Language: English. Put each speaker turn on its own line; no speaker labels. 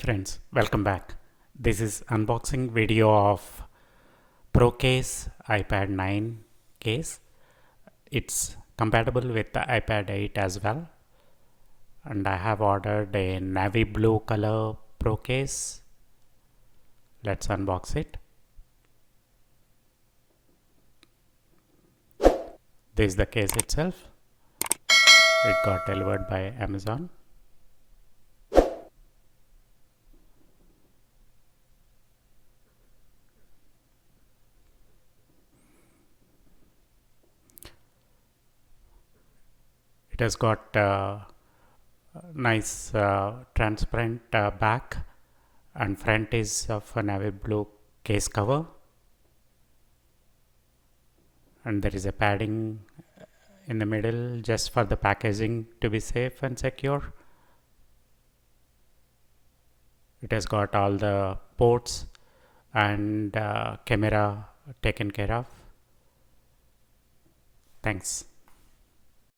friends, welcome back. This is unboxing video of ProCase iPad 9 case. It's compatible with the iPad 8 as well. And I have ordered a navy blue color ProCase. Let's unbox it. This is the case itself. It got delivered by Amazon. It has got nice transparent back, and front is of a navy blue case cover, and there is a padding in the middle just for the packaging to be safe and secure. It has got all the ports and camera taken care of. Thanks.